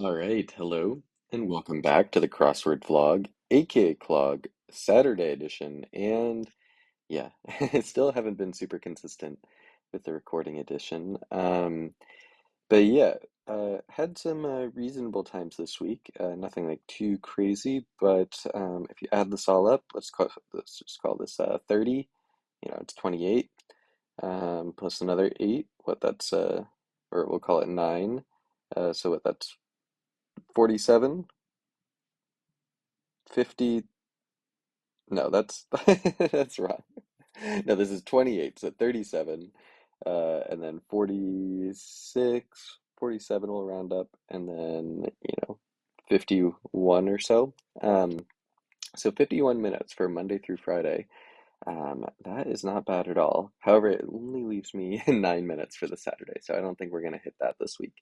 All right, hello, and welcome back to the Crossword Vlog, aka Clog, Saturday edition. And yeah, I still haven't been super consistent with the recording edition. But yeah, had some reasonable times this week. Nothing like too crazy, but if you add this all up, let's just call this 30. It's 28. Plus another 8. Or we'll call it 9. So what that's 47. 50, no, that's that's wrong. No, this is 28, so 37, and then 46, 47 will round up, and then, 51 or so. So 51 minutes for Monday through Friday. That is not bad at all. However, it only leaves me 9 minutes for the Saturday, so I don't think we're gonna hit that this week.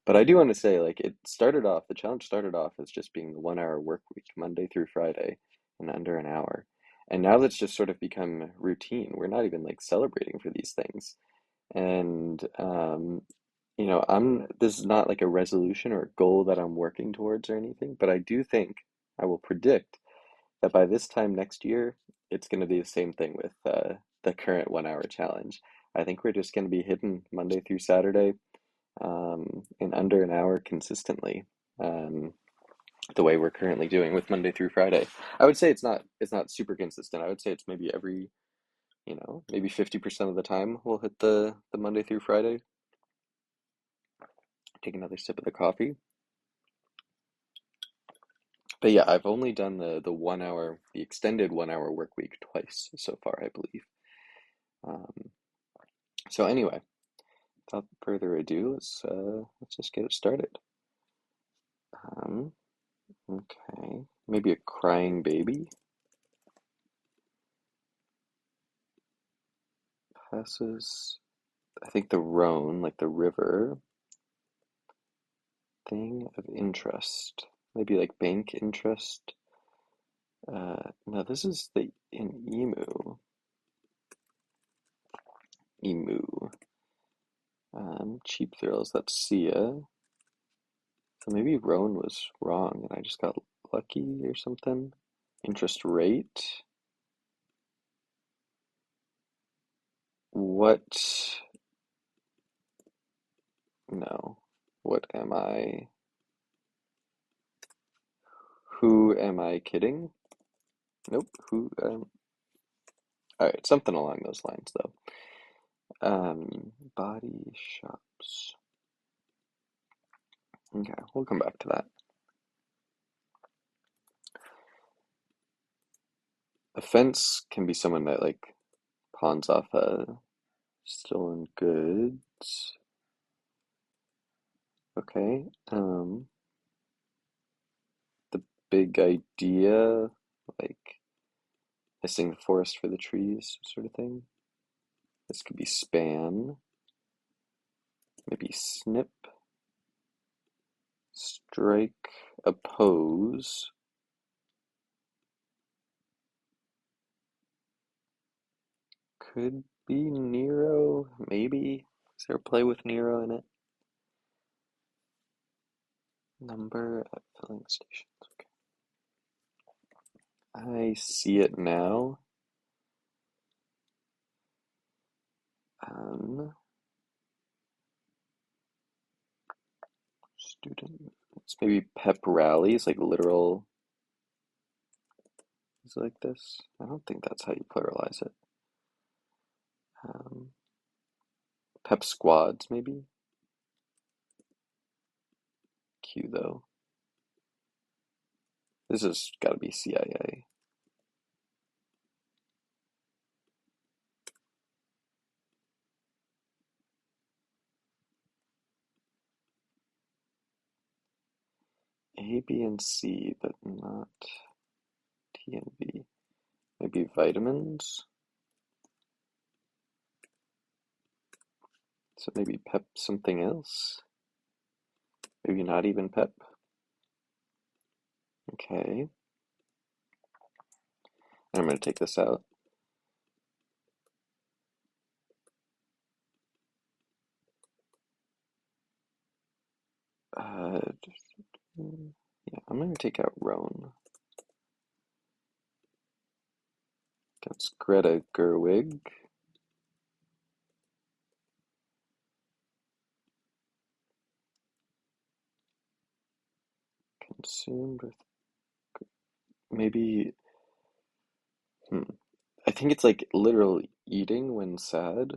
But I do want to say, like, the challenge started off as just being the 1 hour work week, Monday through Friday, in under an hour. And now that's just sort of become routine. We're not even like celebrating for these things. And, this is not like a resolution or a goal that I'm working towards or anything, but I do think I will predict that by this time next year, it's going to be the same thing with the current 1 hour challenge. I think we're just going to be hitting Monday through Saturday in under an hour consistently, um, the way we're currently doing with Monday through Friday. I would say it's not super consistent. I would say it's maybe maybe 50% of the time we'll hit the Monday through Friday. Take another sip of the coffee. But yeah, I've only done the extended 1 hour work week twice so far, I believe. Um, so anyway, without further ado, let's just get it started. Um, okay, maybe a crying baby. Passes, I think, the Rhone, like the river. Thing of interest. Maybe like bank interest. No, this is an emu. Emu. Cheap thrills, that's Sia. So maybe Rhone was wrong and I just got lucky or something. Interest rate. What? No. What am I? Who am I kidding? Nope. All right, something along those lines though. Body shops. Okay, we'll come back to that. Offense can be someone that like pawns off stolen goods. Okay. The big idea, like missing the forest for the trees, sort of thing. This could be span. Maybe snip, strike, oppose. Could be Nero, maybe. Is there a play with Nero in it? Number at filling stations. Okay. I see it now. Um, Student. It's maybe pep rallies, like literal. Is it like this? I don't think that's how you pluralize it. Um, Pep squads, maybe. Q though. This has got to be CIA. A, B, and C, but not T and V. Maybe vitamins. So maybe pep something else. Maybe not even pep. Okay. And I'm going to take this out. Just, yeah, I'm gonna take out Roan. That's Greta Gerwig. Consumed with maybe. Hmm. I think it's like literal eating when sad.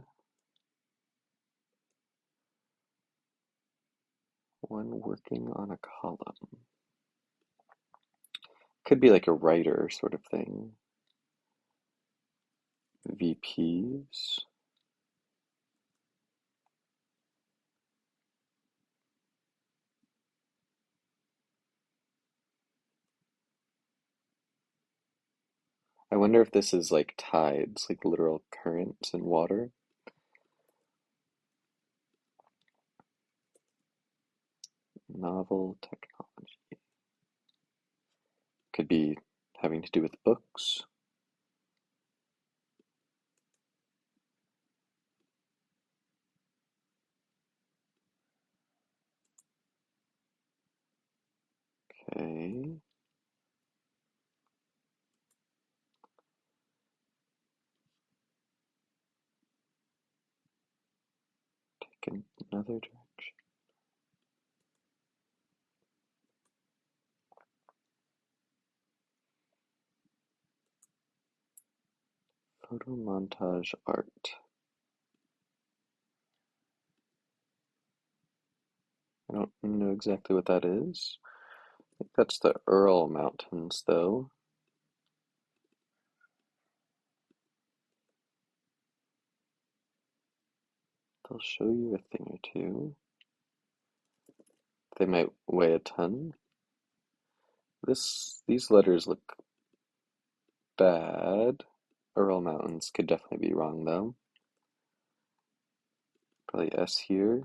When working on a column. Could be like a writer sort of thing. VPs. I wonder if this is like tides, like literal currents in water. Novel technology. Could be having to do with books. Okay. Take another direction. Photo montage art. I don't know exactly what that is. I think that's the Ural Mountains, though. They'll show you a thing or two. They might weigh a ton. These letters look bad. Ural Mountains could definitely be wrong, though. Probably S here.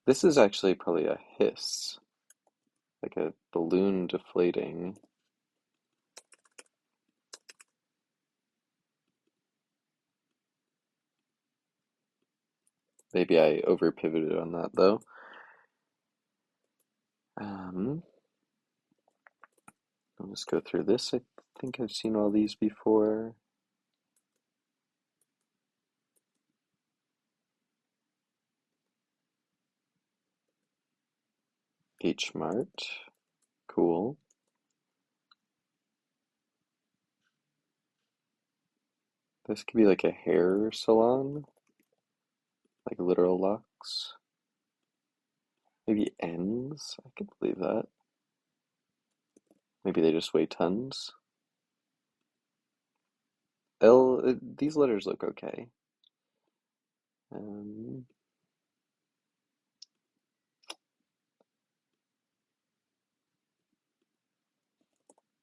This is actually probably a hiss, like a balloon deflating. Maybe I over pivoted on that though. Um, I'll just go through this. I think I've seen all these before. H Mart, cool. This could be like a hair salon, like literal locks. Maybe ends. I could believe that. Maybe they just weigh tons. These letters look okay. Um,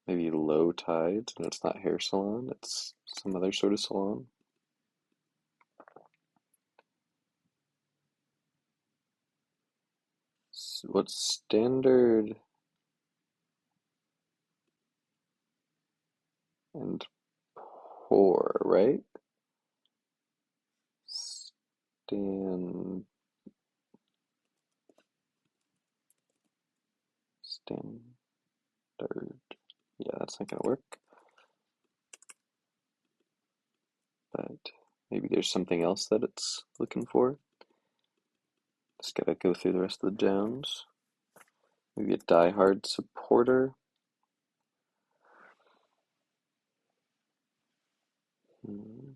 Maybe low tides, and it's not hair salon, it's some other sort of salon. What's standard and poor, right? Stand, standard. Yeah, that's not gonna work. But maybe there's something else that it's looking for. Just gotta go through the rest of the downs. Maybe a die-hard supporter. Hmm.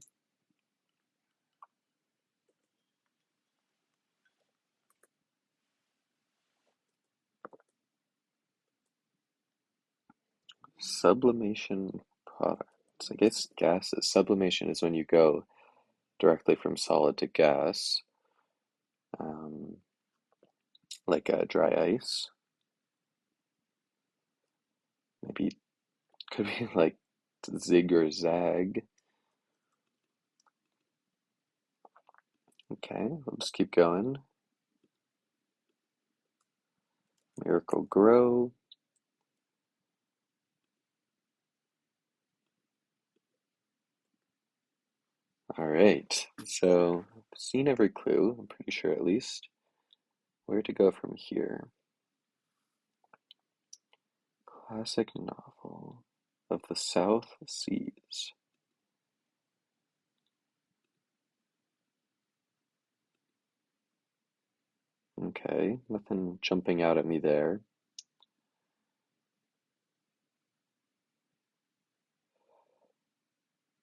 Sublimation products. I guess gases. Sublimation is when you go directly from solid to gas, um, like dry ice. Maybe could be like zig or zag. Okay, we'll just keep going. Miracle Grow. All right, so I've seen every clue, I'm pretty sure at least. Where to go from here? Classic novel of the South Seas. Okay, nothing jumping out at me there.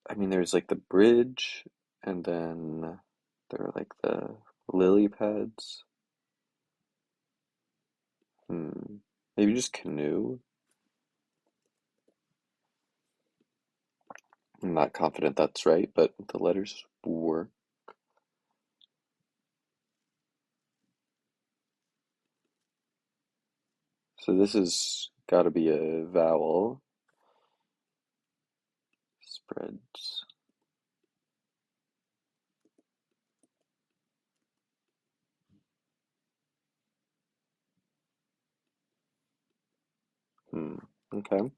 I mean, there's like the bridge, and then there are like the lily pads. Hmm. Maybe just canoe. I'm not confident that's right, but the letters work. So this has got to be a vowel. Spreads. Hmm. Okay.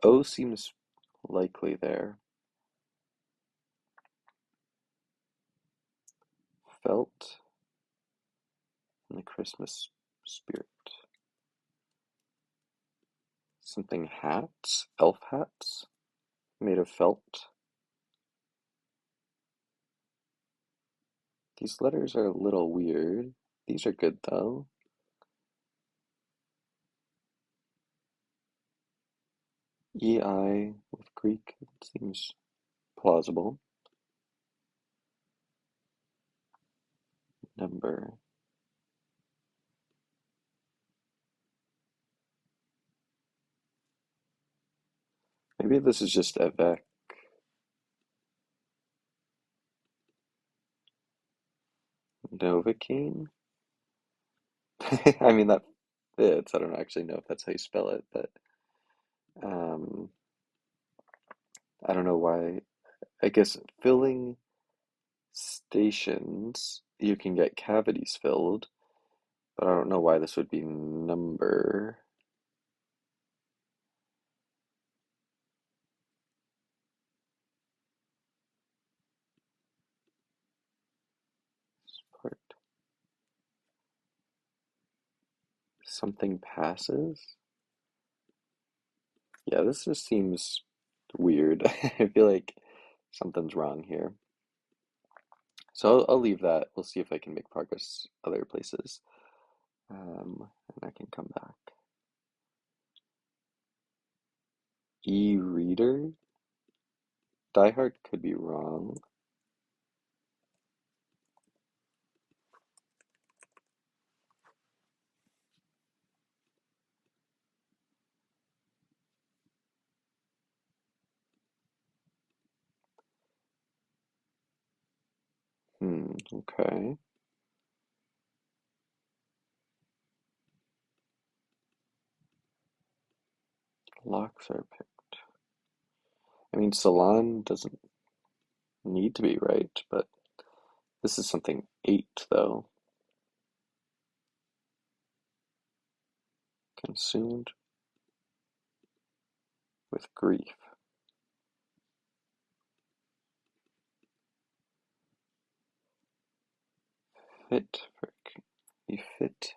O seems likely there. Felt in the Christmas spirit. Something hats? Elf hats? Made of felt. These letters are a little weird. These are good though. EI with Greek seems plausible. Number. Maybe this is just avec. Novocaine? I mean, that fits. I don't actually know if that's how you spell it, but um, I don't know why. I guess filling stations, you can get cavities filled, but I don't know why this would be number. Part. Something passes? Yeah, this just seems weird. I feel like something's wrong here. So I'll leave that. We'll see if I can make progress other places. And I can come back. E-reader? Die Hard could be wrong. Okay. Locks are picked. I mean, salon doesn't need to be right, but this is something eight, though. Consumed with grief. Fit for you fit.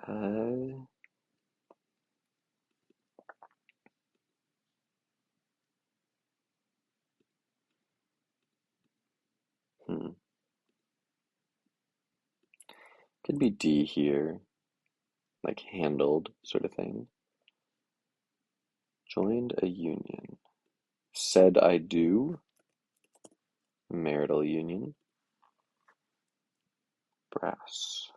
Uh, hmm. Could be D here, like handled sort of thing. Joined a union. Said I do. Marital union. Brass.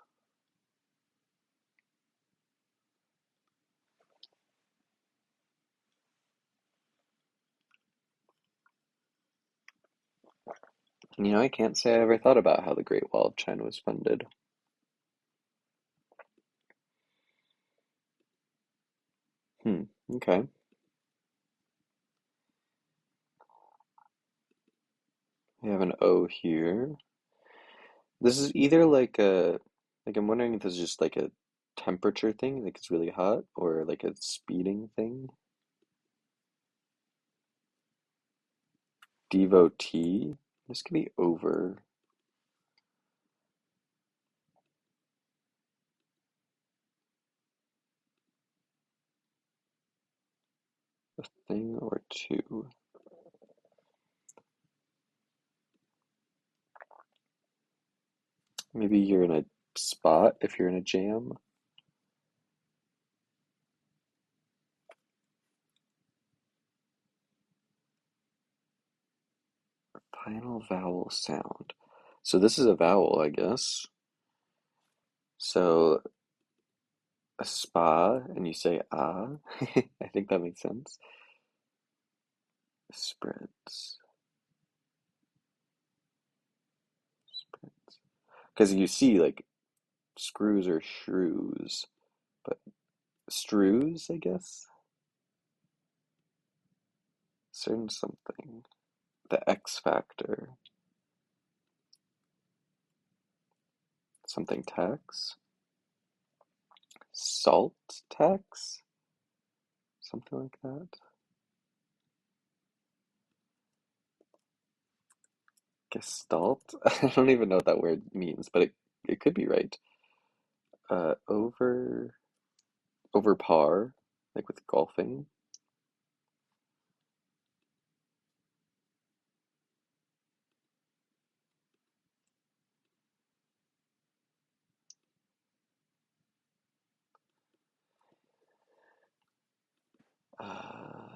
You know, I can't say I ever thought about how the Great Wall of China was funded. Hmm, okay. We have an O here. This is either like I'm wondering if this is just like a temperature thing, like it's really hot, or like a speeding thing. Devotee. This could be over. A thing or two. Maybe you're in a spot if you're in a jam. Final vowel sound. So this is a vowel, I guess. So a spa, and you say ah. I think that makes sense. Spreads. Spreads. Because you see like screws or shrews, but strews, I guess. Certain something. The X factor. Something tax. Salt tax. Something like that. Gestalt. I don't even know what that word means, but it could be right. Over par, like with golfing. Uh,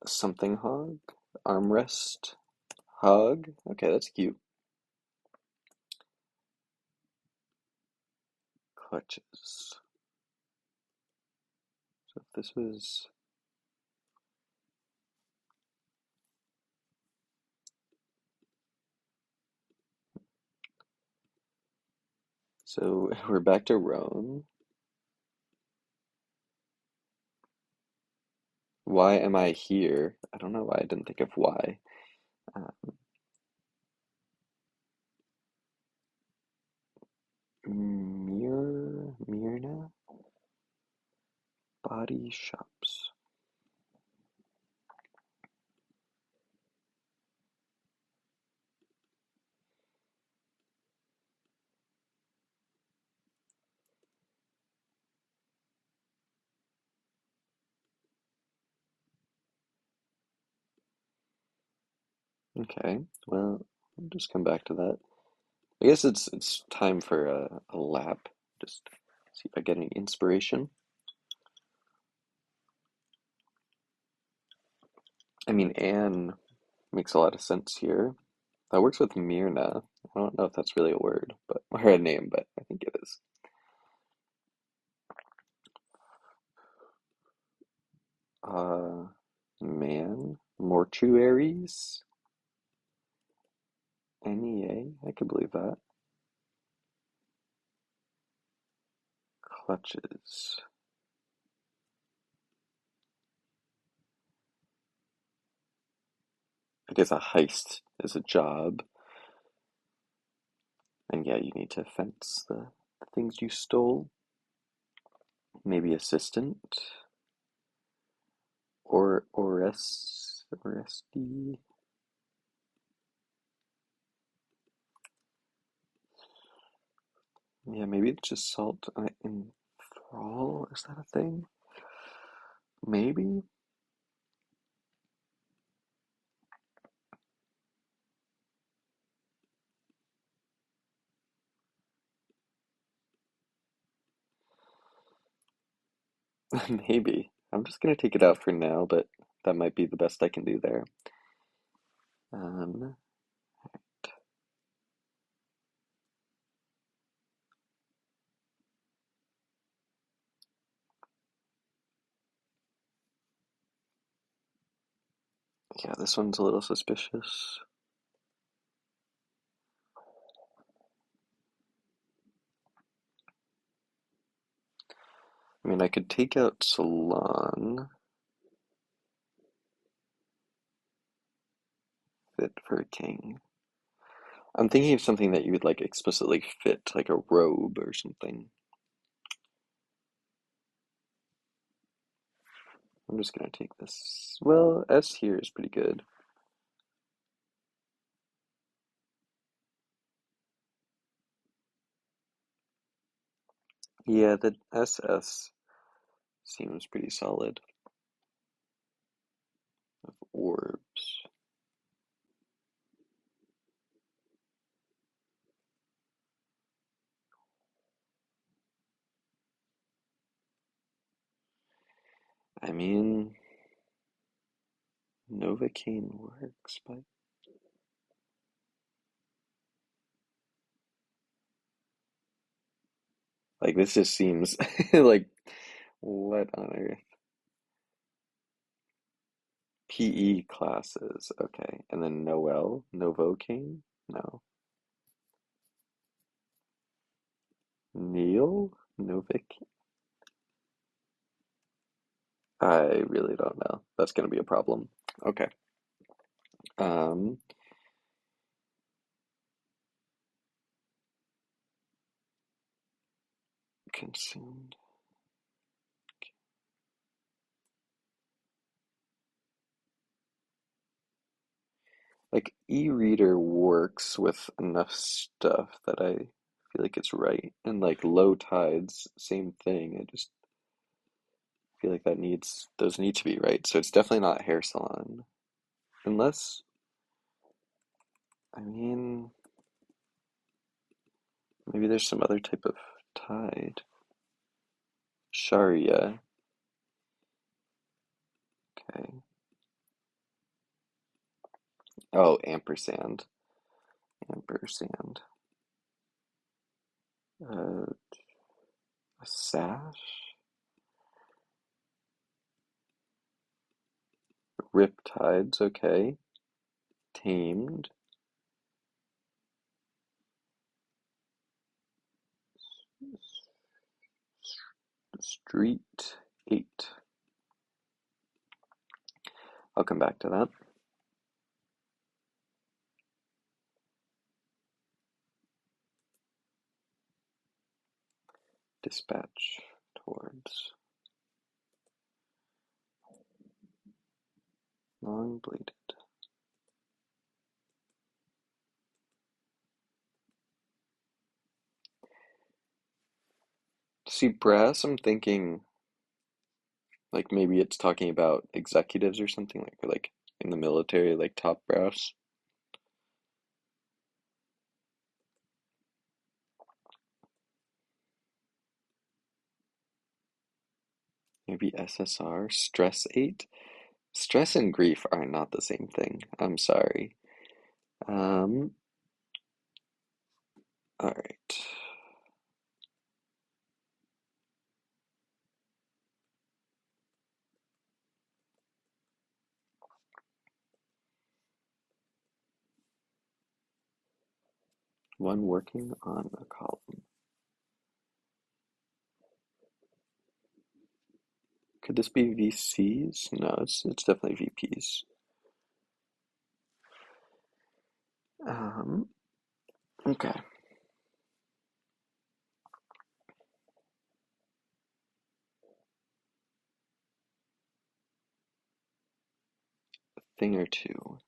Something hog, armrest, hug. Okay, that's cute. Clutches. So if this was, so we're back to Roan. Why am I here? I don't know why I didn't think of why. Uh, Myrna, body shops. Okay, well, I'll just come back to that. I guess it's time for a lap. Just see if I get any inspiration. I mean, Anne makes a lot of sense here. That works with Myrna. I don't know if that's really a word, but or a name, but I think it is. Uh, Man, mortuaries, NEA. I could believe that. Clutches. I guess a heist is a job, and yeah, you need to fence the things you stole. Maybe assistant or Yeah, maybe it's just salt in thrall. Is that a thing? Maybe. Maybe. I'm just gonna take it out for now, but that might be the best I can do there. Um, yeah, this one's a little suspicious. I mean, I could take out salon, fit for a king. I'm thinking of something that you would like explicitly fit, like a robe or something. I'm just gonna take this. Well, S here is pretty good. Yeah, the SS seems pretty solid. Orbs. I mean, Novocaine works, but like this just seems like what on earth? PE classes, okay. And then Novocaine? No. Neil? Novik? I really don't know. That's gonna be a problem. Okay. Um, consumed. Like e-reader works with enough stuff that I feel like it's right. And like low tides, same thing. I just feel like those need to be right. So it's definitely not hair salon. Unless, I mean, maybe there's some other type of tide. Sharia. Okay. Oh, ampersand. Ampersand. A sash? Riptides, okay. Tamed. Street 8. I'll come back to that. Dispatch towards long bladed. See, brass, I'm thinking like maybe it's talking about executives or something like, or like in the military, like top brass. Maybe SSR, stress 8. Stress and grief are not the same thing. I'm sorry. Um, all right. One working on a column. Could this be VCs? No, it's definitely VPs. Um, okay. Thing or two.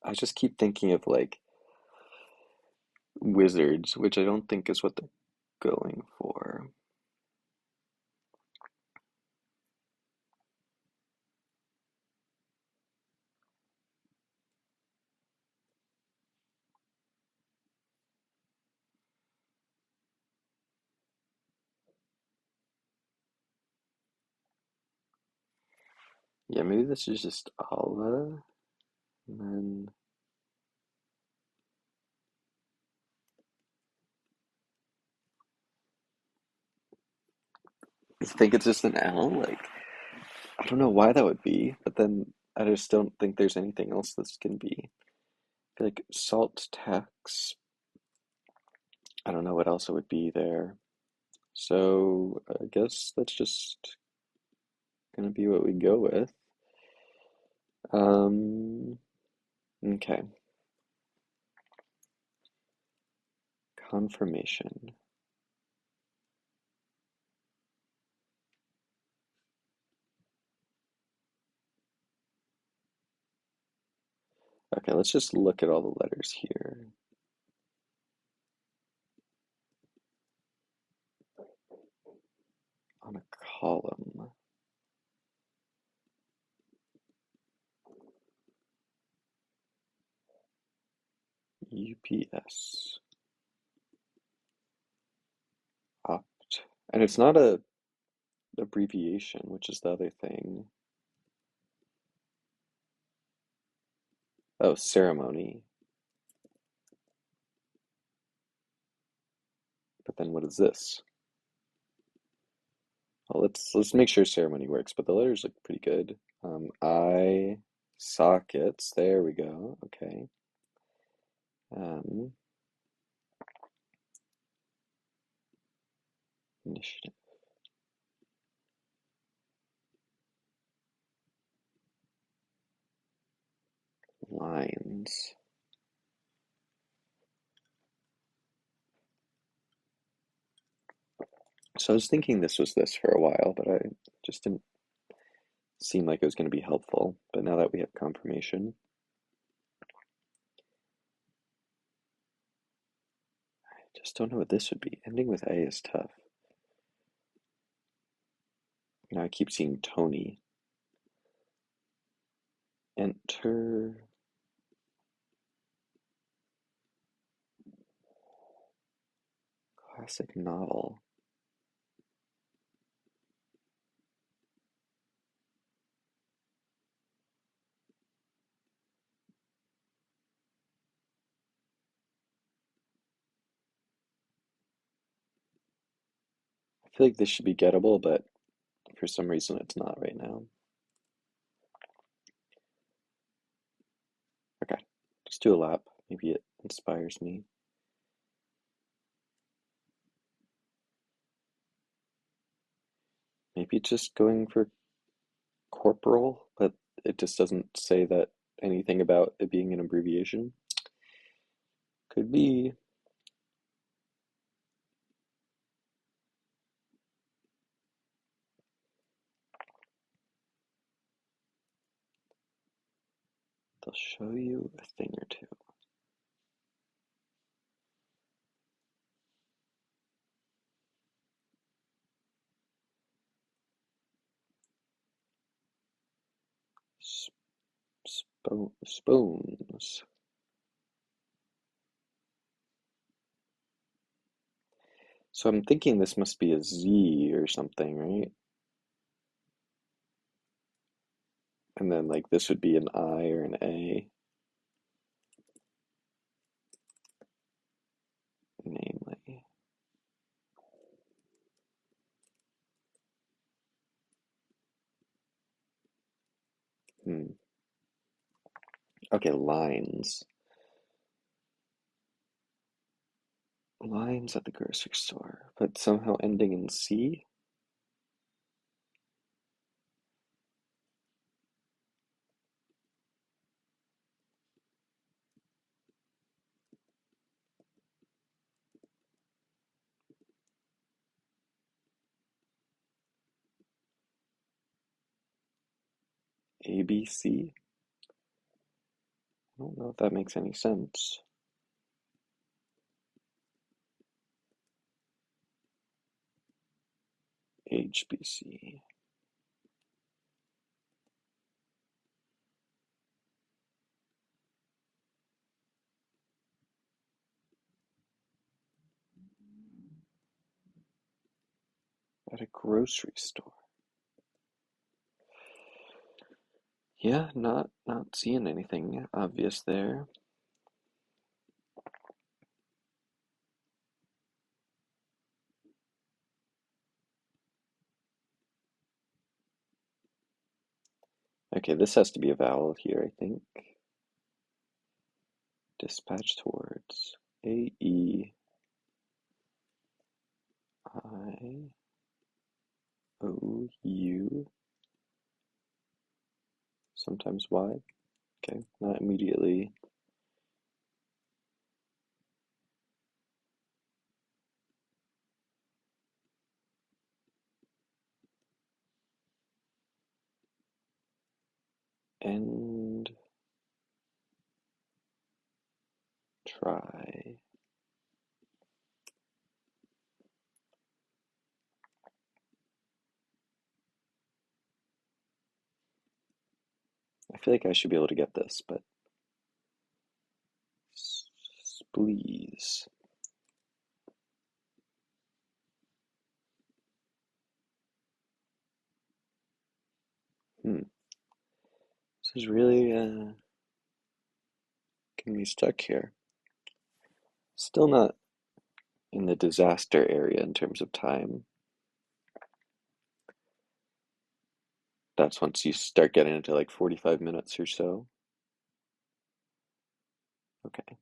I just keep thinking of like wizards, which I don't think is what they're going for. Yeah, maybe this is just Allah, and then I think it's just an L. Like, I don't know why that would be, but then I just don't think there's anything else this can be. I feel like salt tax, I don't know what else it would be there. So I guess that's just gonna be what we go with. Um, okay. Confirmation. Okay, let's just look at all the letters here. On a column. UPS. Opt. And it's not a abbreviation, which is the other thing. Oh, ceremony. But then what is this? Well, let's make sure ceremony works, but the letters look pretty good. I sockets. There we go. Okay. Um, Initiative. Lines. So I was thinking this was this for a while, but I just didn't seem like it was going to be helpful. But now that we have confirmation, I just don't know what this would be. Ending with A is tough. Now I keep seeing Tony. Enter. Classic novel. I feel like this should be gettable, but for some reason it's not right now. Okay, just do a lap. Maybe it inspires me. Maybe it's just going for corporal, but it just doesn't say that anything about it being an abbreviation. Could be. They'll show you a thing or two. Spoons. So I'm thinking this must be a Z or something, right? And then like this would be an I or an A, namely. Hmm. Okay, lines. Lines at the grocery store, but somehow ending in C? ABC? I don't know if that makes any sense. HBC. At a grocery store. Yeah, not seeing anything obvious there. Okay, this has to be a vowel here, I think. Dispatch towards AEIO. Sometimes Y. Okay, not immediately. End try. I feel like I should be able to get this, but please. This is really getting me stuck here. Still not in the disaster area in terms of time. That's once you start getting into like 45 minutes or so. Okay.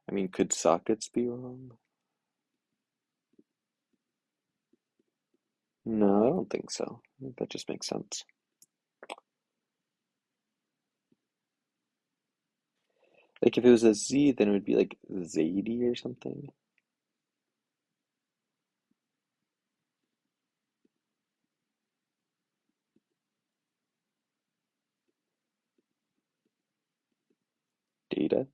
I mean, could sockets be wrong? No, I don't think so. I think that just makes sense. Like if it was a Z, then it would be like Zadie or something. Data?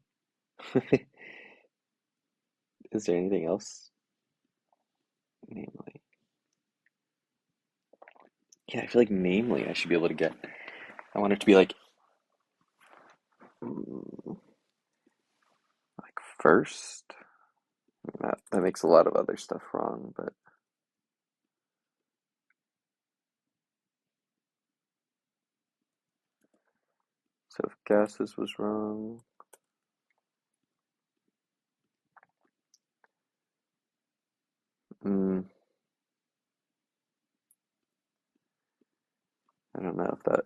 Is there anything else? Namely. Yeah, I feel like namely I should be able to get. I want it to be like first. I mean, that makes a lot of other stuff wrong, but so if gases was wrong, mm, I don't know if that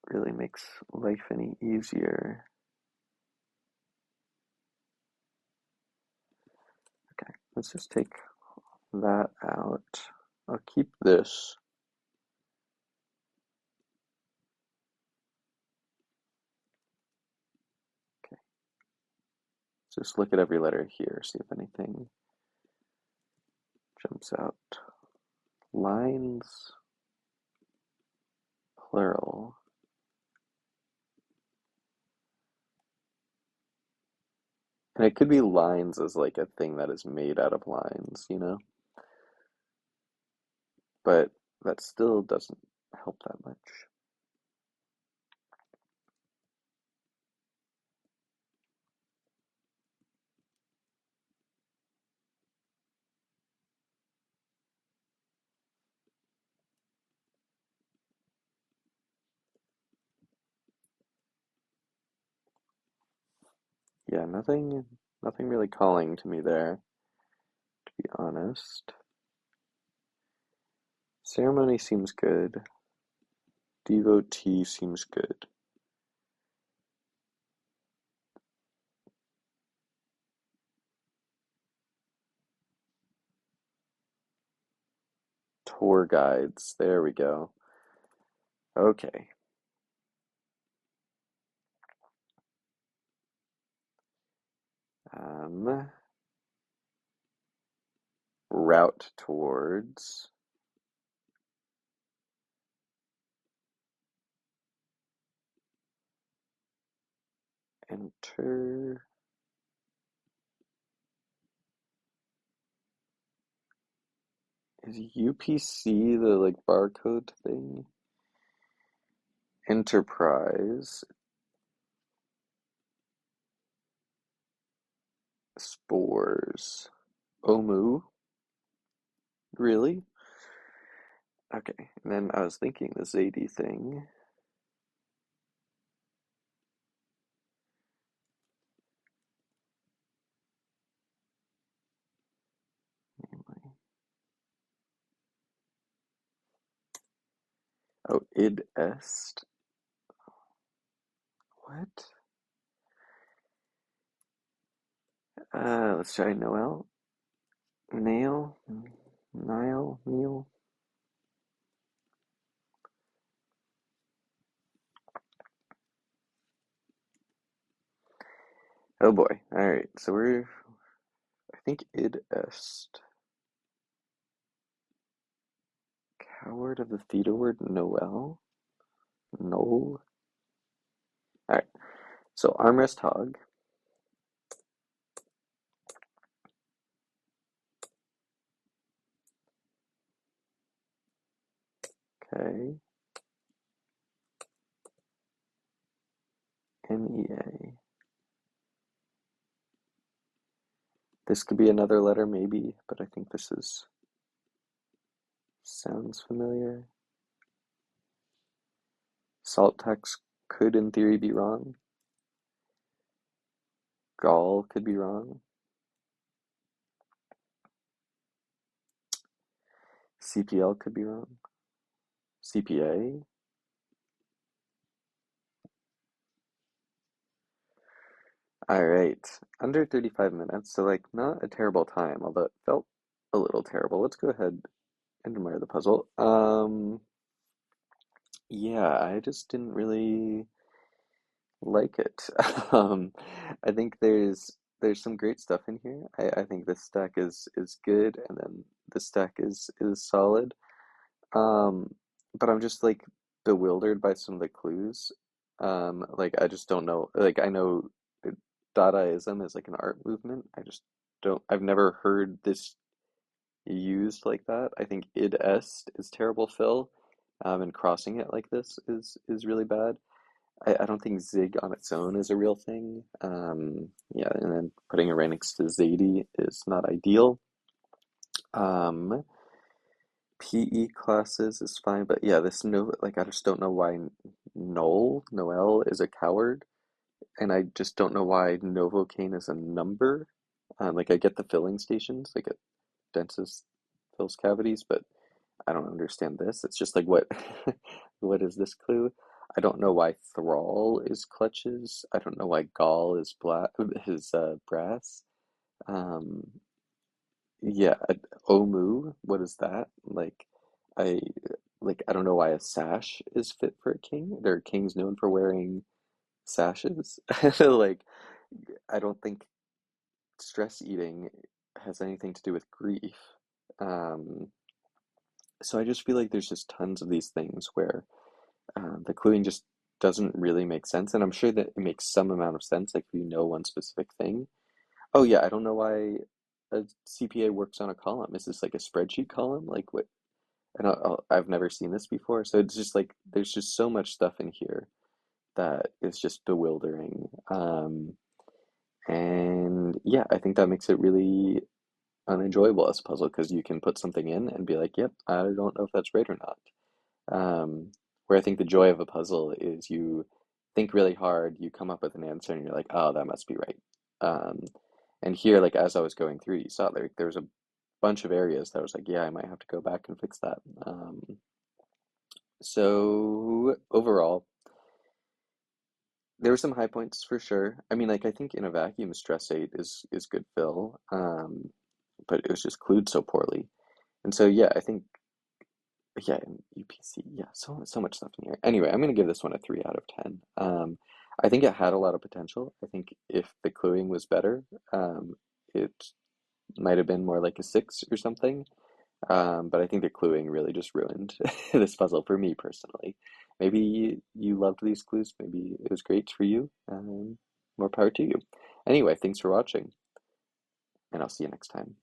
really makes life any easier. Okay, let's just take that out. I'll keep this. Okay, just look at every letter here, see if anything jumps out. Lines, plural. And it could be lines as like a thing that is made out of lines, you know? But that still doesn't help that much. Yeah, nothing really calling to me there, to be honest. Ceremony seems good. Devotee seems good. Tour guides. There we go. Okay. Um, route towards. Enter. Is UPC the like barcode thing? Enterprise. Spores. Omu. Really? Okay. And then I was thinking the Zadie thing. Oh, id est. What? Let's try Noel. Nail. Nile. Neil. Oh boy. Alright, so I think id est. Coward of the theta word Noel? Noel? So armrest hog. Okay. NEA. This could be another letter, maybe, but I think this is sounds familiar. Salt tax could, in theory, be wrong. Gall could be wrong. CPL could be wrong. CPA. All right. Under 35 minutes, so like not a terrible time, although it felt a little terrible. Let's go ahead and admire the puzzle. Yeah, I just didn't really like it. Um, I think there's some great stuff in here. I think this stack is good, and then this stack is solid. Um, but I'm just like bewildered by some of the clues. Like I just don't know. Like I know Dadaism is like an art movement. I just don't. I've never heard this used like that. I think id est is terrible fill, and crossing it like this is really bad. I don't think zig on its own is a real thing. Yeah, and then putting it right next to zadie is not ideal. Um, PE classes is fine, but yeah, this no, like I just don't know why Noel is a coward, and I just don't know why Novocaine is a number. Like I get the filling stations, like a dentist fills cavities, but I don't understand this. It's just like what what is this clue? I don't know why Thrall is clutches. I don't know why Gall is black is brass. Um yeah, Omu, what is that? I I don't know why a sash is fit for a king. There are kings known for wearing sashes. Like I don't think stress eating has anything to do with grief. Um so I just feel like there's just tons of these things where the cluing just doesn't really make sense, and I'm sure that it makes some amount of sense, like if you know one specific thing. Oh yeah, I don't know why a CPA works on a column. Is this like a spreadsheet column? Like what? And I've never seen this before, so it's just like there's just so much stuff in here that is just bewildering. And yeah, I think that makes it really unenjoyable as a puzzle because you can put something in and be like, "Yep, I don't know if that's right or not." Where I think the joy of a puzzle is you think really hard, you come up with an answer, and you're like, oh, that must be right. Um, and here, like as I was going through, you saw there was a bunch of areas that I was like, yeah, I might have to go back and fix that. So overall, there were some high points for sure. I mean, like I think in a vacuum, stress eight is good fill, but it was just clued so poorly. And so yeah, I think yeah, and UPC, yeah, so much stuff in here. Anyway, I'm gonna give this one a 3 out of 10. I think it had a lot of potential. I think if the cluing was better, it might have been more like a 6 or something. But I think the cluing really just ruined this puzzle for me personally. Maybe you loved these clues. Maybe it was great for you. More power to you. Anyway, thanks for watching, and I'll see you next time.